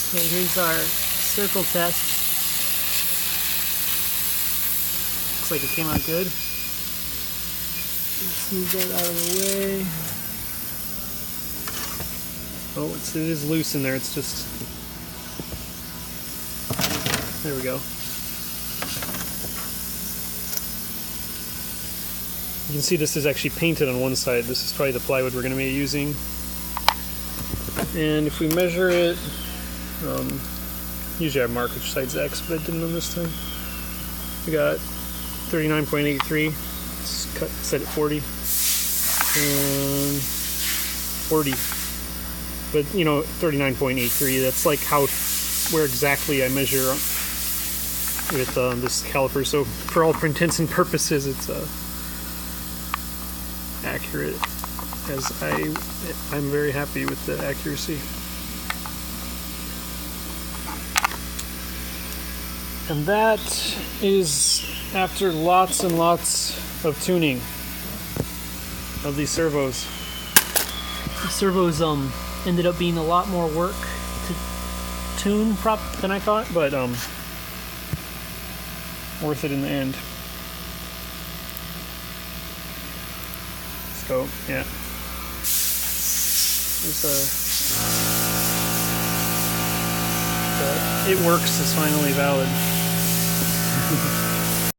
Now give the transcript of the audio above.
Okay, here's our circle test. Looks like it came out good. Just move that out of the way. Oh, it is loose in there. It's just... There we go. You can see this is actually painted on one side. This is probably the plywood we're going to be using. And if we measure it, usually I mark which side's X, but I didn't on this time. We got 39.83. It's set at 40. And 40. But, 39.83. That's like where exactly I measure with this caliper. So for all intents and purposes, it's accurate, as I'm very happy with the accuracy. And that is after lots and lots of tuning of these servos. The servos ended up being a lot more work to tune than I thought, but worth it in the end. So yeah, it works is finally valid.